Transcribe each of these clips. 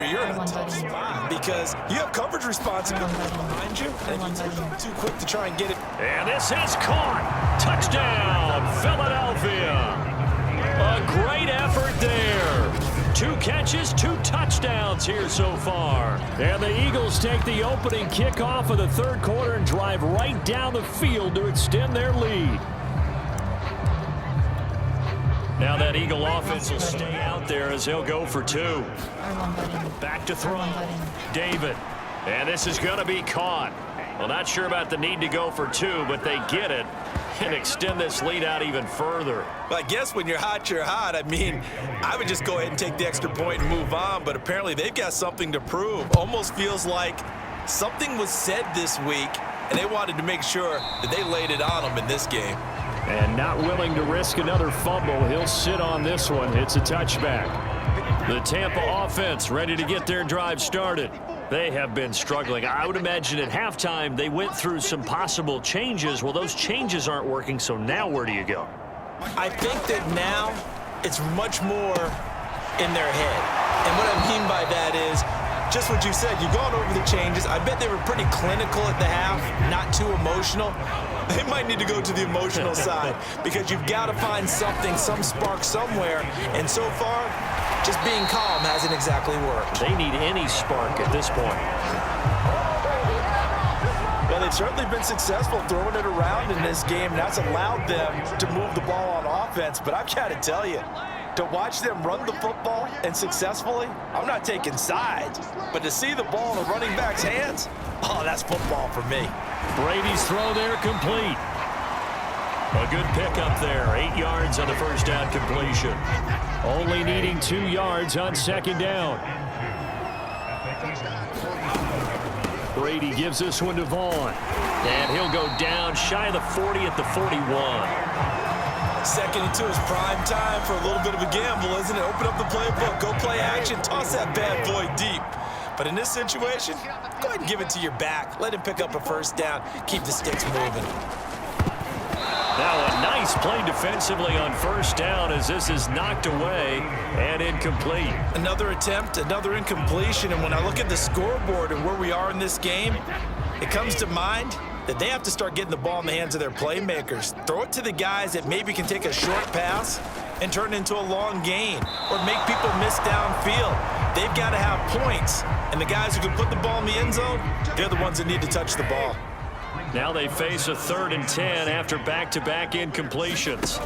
You're in a tough spot because you have coverage responsibility behind you, and if you're too quick to try and get it. And this is caught. Touchdown, Philadelphia. A great effort there. 2 catches, 2 touchdowns here so far. And the Eagles take the opening kickoff of the third quarter and drive right down the field to extend their lead. Now that Eagle offense will stay out there as he'll go for 2. Back to throw. David. And this is going to be caught. Well, not sure about the need to go for 2, but they get it and extend this lead out even further. Well, I guess when you're hot, you're hot. I mean, I would just go ahead and take the extra point and move on, but apparently they've got something to prove. Almost feels like something was said this week, and they wanted to make sure that they laid it on them in this game. And not willing to risk another fumble. He'll sit on this one. It's a touchback. The Tampa offense ready to get their drive started. They have been struggling. I would imagine at halftime they went through some possible changes. Well, those changes aren't working, so now where do you go? I think that now it's much more in their head. And what I mean by that is just what you said. You've gone over the changes. I bet they were pretty clinical at the half, not too emotional. They might need to go to the emotional side because you've got to find something, some spark somewhere. And so far, just being calm hasn't exactly worked. They need any spark at this point. Well, they've certainly been successful throwing it around in this game, and that's allowed them to move the ball on offense. But I've got to tell you, to watch them run the football and successfully, I'm not taking sides. But to see the ball in the running back's hands, oh, that's football for me. Brady's throw there complete. A good pickup there. 8 yards on the first down completion. Only needing 2 yards on second down. Brady gives this one to Vaughn. And he'll go down shy of the 40 at the 41. 2nd and 2 is prime time for a little bit of a gamble, isn't it? Open up the playbook, go play action, toss that bad boy deep. But in this situation, go ahead and give it to your back. Let him pick up a first down. Keep the sticks moving. Now a nice play defensively on first down as this is knocked away and incomplete. Another attempt, another incompletion. And when I look at the scoreboard and where we are in this game, it comes to mind that they have to start getting the ball in the hands of their playmakers. Throw it to the guys that maybe can take a short pass and turn it into a long gain or make people miss downfield. They've got to have points, and the guys who can put the ball in the end zone, they're the ones that need to touch the ball. Now they face a 3rd and 10 after back-to-back incompletions.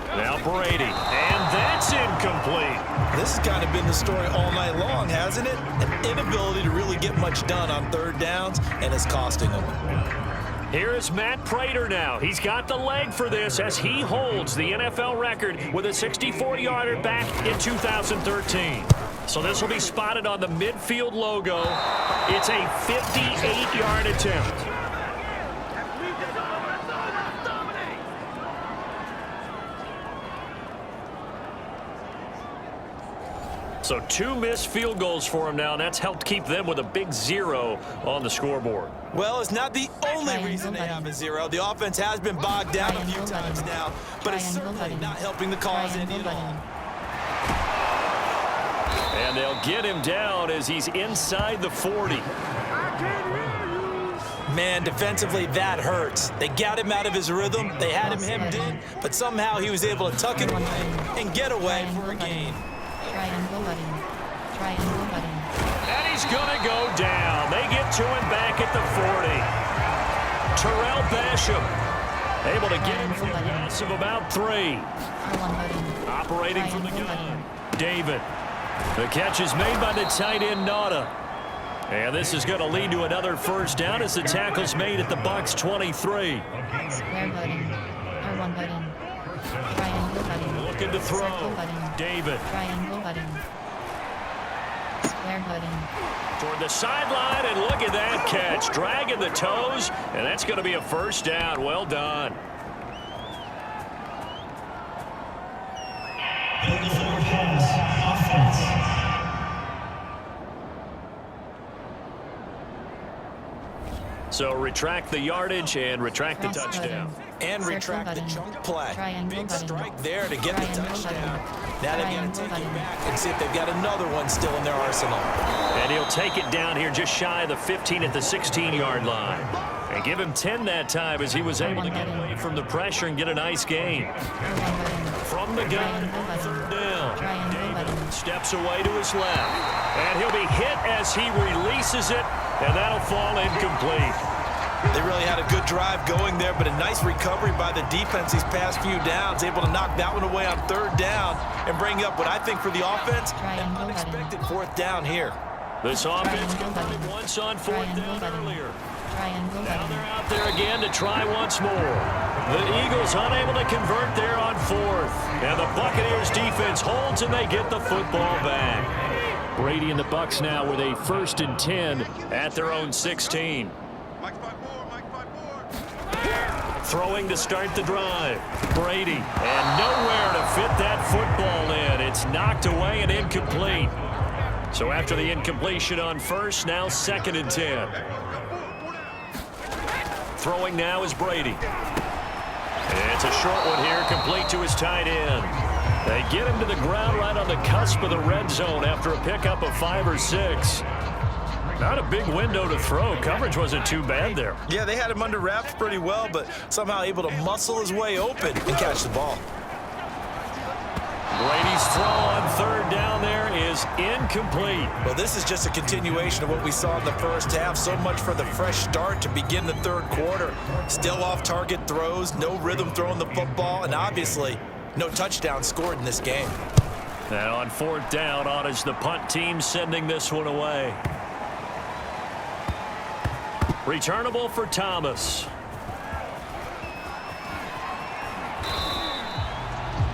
Now Brady, and that's incomplete. This has kind of been the story all night long, hasn't it? An inability to really get much done on 3rd downs, and it's costing them. Here is Matt Prater now. He's got the leg for this as he holds the NFL record with a 64-yarder back in 2013. So this will be spotted on the midfield logo. It's a 58-yard attempt. So 2 missed field goals for him now, and that's helped keep them with a big 0 on the scoreboard. Well, it's not the only reason they have a 0. The offense has been bogged down a few times now, but it's certainly not helping the cause any at all. And they'll get him down as he's inside the 40. Man, defensively, that hurts. They got him out of his rhythm. They had him hemmed in, but somehow he was able to tuck it away and get away for a gain. And he's going to go down. They get to him back at the 40. Terrell Basham able to get him for a loss of about 3. Operating from the gun. David. The catch is made by the tight end, Nada. And this is going to lead to another first down as the tackle's made at the Bucs 23. Looking to throw. David. Toward the sideline, and look at that catch. Dragging the toes, and that's going to be a first down. Well done. So retract the yardage and retract the touchdown. and retract the chunk play. Big strike there to get the touchdown. Now they've got to take it back and see if they've got another one still in their arsenal. And he'll take it down here just shy of the 15 at the 16-yard line. And give him 10 that time as he was able to get away from the pressure and get a nice gain. From the gun, third down. David steps away to his left. And he'll be hit as he releases it, and that'll fall incomplete. They really had a good drive going there, but a nice recovery by the defense these past few downs, able to knock that one away on third down and bring up what I think for the offense, an unexpected fourth down here. This offense converted once on fourth down earlier. Now they're out there again to try once more. The Eagles unable to convert there on fourth. And the Buccaneers defense holds and they get the football back. Brady and the Bucs now with a 1st and 10 at their own 16. Throwing to start the drive. Brady, and nowhere to fit that football in. It's knocked away and incomplete. So after the incompletion on first, now 2nd and 10. Throwing now is Brady. It's a short one here, complete to his tight end. They get him to the ground right on the cusp of the red zone after a pickup of 5 or 6. Not a big window to throw. Coverage wasn't too bad there. Yeah, they had him under wraps pretty well, but somehow able to muscle his way open and catch the ball. Brady's throw on third down there is incomplete. Well, this is just a continuation of what we saw in the first half. So much for the fresh start to begin the third quarter. Still off-target throws, no rhythm throwing the football, and obviously no touchdown scored in this game. Now on fourth down, on is the punt team sending this one away. Returnable for Thomas.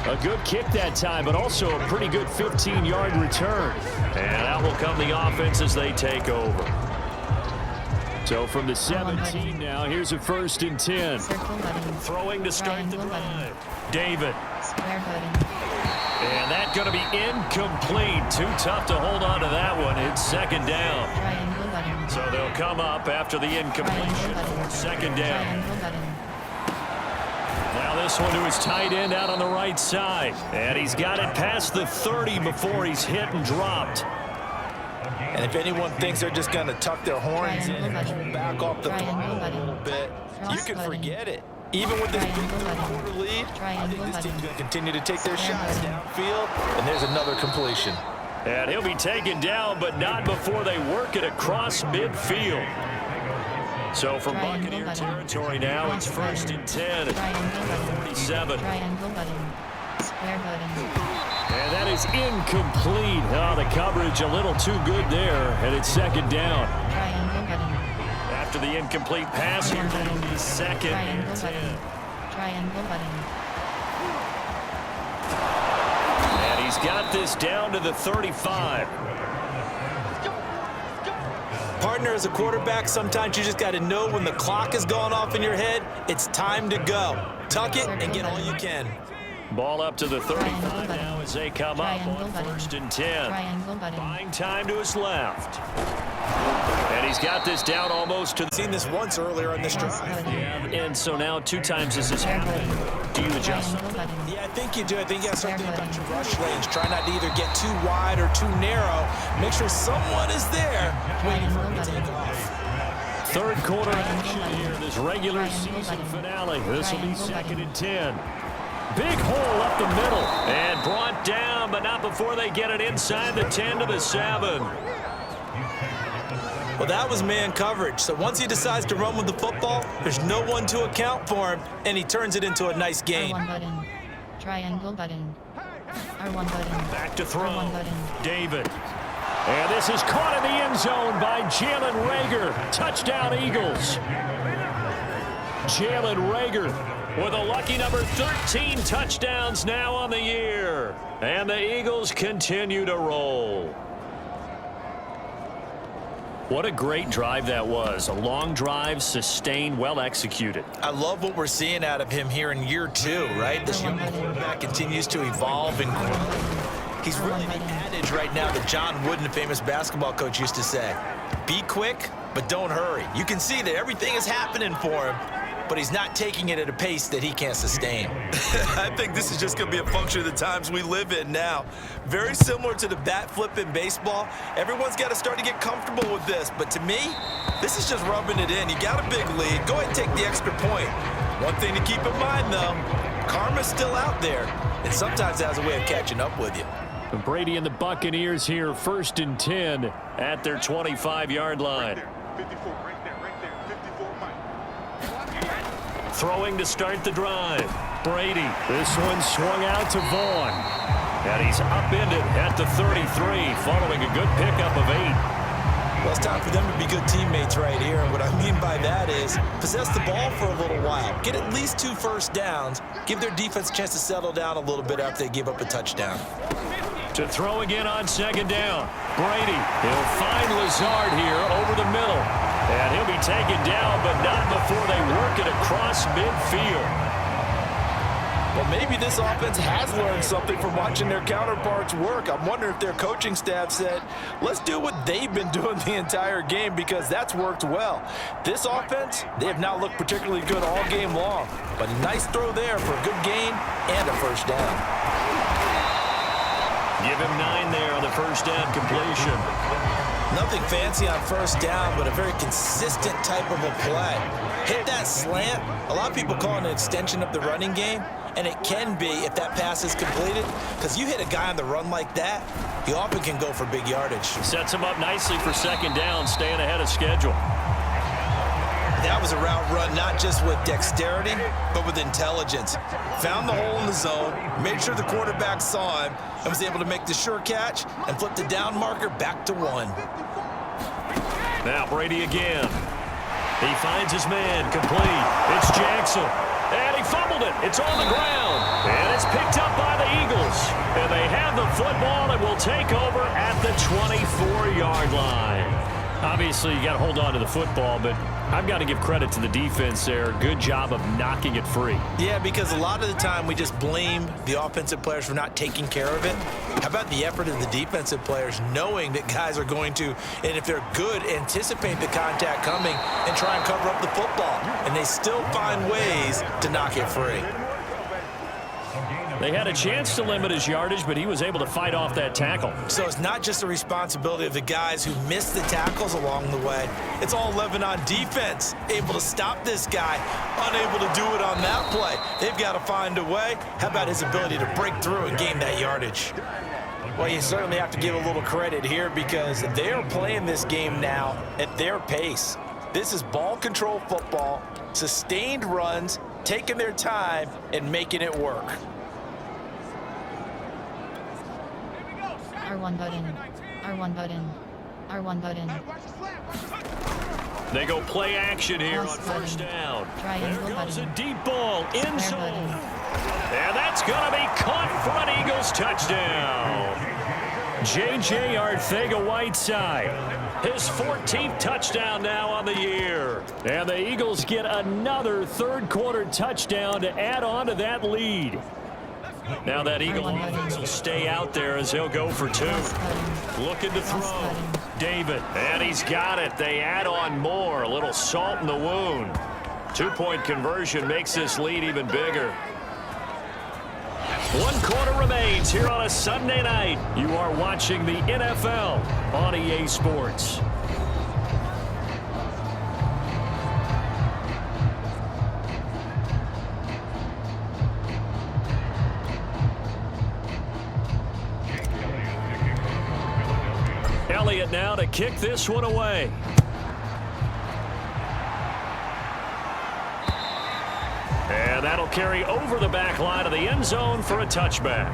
A good kick that time, but also a pretty good 15-yard return. And out will come the offense as they take over. So from the 17 now, here's a 1st and 10. Throwing to start the drive. David. And that's going to be incomplete. Too tough to hold on to that one. It's 2nd down. So they'll come up after the incompletion. 2nd down. Now this one to his tight end out on the right side. And he's got it past the 30 before he's hit and dropped. And if anyone thinks they're just going to tuck their horns in and back off the throttle a little bit, you can forget it. Even with this big third-quarter lead, I think this team's going to continue to take their shots downfield. And there's another completion. And he'll be taken down, but not before they work it across midfield. So from Buccaneer territory now, it's 1st and 10 at 47. And that is incomplete. Oh, the coverage a little too good there, and it's 2nd down. After the incomplete pass, here will be 2nd and 10. And he's got this down to the 35. Partner, as a quarterback, sometimes you just got to know when the clock has gone off in your head, it's time to go. Tuck it and get all you can. Ball up to the 35 now as they come up on 1st and 10. Buying time to his left. And he's got this down almost to the... Seen this once earlier on this drive. Yeah, and so now 2 times this has happened. Do you adjust? Yeah, I think you do. I think you have something about your rush lanes. Try not to either get too wide or too narrow. Make sure someone is there waiting for him to take off. Third quarter action here, this regular season finale. This will be 2nd and 10. Big hole up the middle and brought down, but not before they get it inside the 10 to the 7. Well, that was man coverage. So once he decides to run with the football, there's no one to account for him, and he turns it into a nice gain. R1 button. Triangle button. R1 button. Back to throw. R1 button. David. And this is caught in the end zone by Jalen Reagor. Touchdown, Eagles. Jalen Reagor with a lucky number 13 touchdowns now on the year. And the Eagles continue to roll. What a great drive that was. A long drive, sustained, well executed. I love what we're seeing out of him here in year 2, right? This young quarterback continues to evolve and grow. He's really the adage right now that John Wooden, the famous basketball coach, used to say. Be quick, but don't hurry. You can see that everything is happening for him. but he's not taking it at a pace that he can't sustain. I think this is just going to be a function of the times we live in now. Very similar to the bat flip in baseball. Everyone's got to start to get comfortable with this, but to me, this is just rubbing it in. You got a big lead. Go ahead and take the extra point. One thing to keep in mind, though, karma's still out there, and sometimes it has a way of catching up with you. Brady and the Buccaneers here, 1st and 10 at their 25-yard line. Throwing to start the drive. Brady. This one swung out to Vaughn. And he's upended at the 33 following a good pickup of 8. Well, it's time for them to be good teammates right here. And what I mean by that is possess the ball for a little while. Get at least 2 first downs. Give their defense a chance to settle down a little bit after they give up a touchdown. To throw again on 2nd down. Brady. He'll find Lazard here over the middle. And he'll be taken down, but not before they work it across midfield. Well, maybe this offense has learned something from watching their counterparts work. I'm wondering if their coaching staff said, let's do what they've been doing the entire game, because that's worked well. This offense, they have not looked particularly good all game long, but a nice throw there for a good gain and a first down. Give him 9 there on the first down completion. Nothing fancy on first down, but a very consistent type of a play. Hit that slant. A lot of people call it an extension of the running game, and it can be if that pass is completed, because you hit a guy on the run like that, he often can go for big yardage. Sets him up nicely for 2nd down, staying ahead of schedule. That was a route run not just with dexterity, but with intelligence. Found the hole in the zone, made sure the quarterback saw him, and was able to make the sure catch and flip the down marker back to 1. Now Brady again. He finds his man, complete. It's Jackson. And he fumbled it. It's on the ground. And it's picked up by the Eagles. And they have the football and will take over at the 24-yard line. Obviously, you got to hold on to the football, but I've got to give credit to the defense there. Good job of knocking it free. Yeah, because a lot of the time we just blame the offensive players for not taking care of it. How about the effort of the defensive players knowing that guys are going to, and if they're good, anticipate the contact coming and try and cover up the football. And they still find ways to knock it free. They had a chance to limit his yardage, but he was able to fight off that tackle. So it's not just the responsibility of the guys who missed the tackles along the way. It's all 11 on defense, able to stop this guy, unable to do it on that play. They've got to find a way. How about his ability to break through and gain that yardage? Well, you certainly have to give a little credit here, because they are playing this game now at their pace. This is ball control football, sustained runs, taking their time and making it work. R1 button. R1 button. R1 button. They go play action here on first down. There goes a deep ball in zone. And that's going to be caught for an Eagles touchdown. J.J. Arcega-Whiteside, his 14th touchdown now on the year. And the Eagles get another third-quarter touchdown to add on to that lead. Now that Eagle offense will stay out there as he'll go for 2. Looking to throw. David, and he's got it. They add on more. A little salt in the wound. 2-point conversion makes this lead even bigger. 1 quarter remains here on a Sunday night. You are watching the NFL on EA Sports. Elliott now to kick this one away. And that'll carry over the back line of the end zone for a touchback.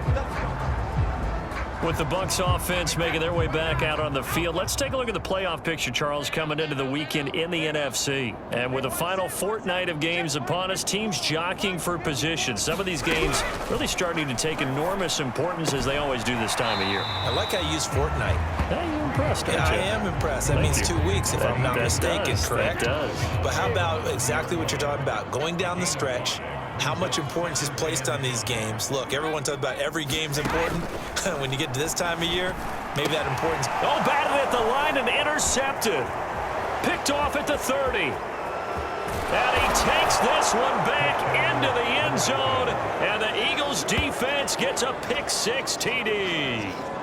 With the Bucs offense making their way back out on the field, let's take a look at the playoff picture, Charles, coming into the weekend in the NFC. And with the final fortnight of games upon us, teams jockeying for position. Some of these games really starting to take enormous importance, as they always do this time of year. I like how you use fortnight. Yeah, you're impressed, aren't you? I am impressed. That means 2 weeks, if I'm not mistaken, correct? That does. But how about exactly what you're talking about? Going down the stretch, how much importance is placed on these games. Look, everyone talks about every game's important. When you get to this time of year, maybe that importance. Oh, batted at the line and intercepted. Picked off at the 30. And he takes this one back into the end zone. And the Eagles defense gets a pick six TD.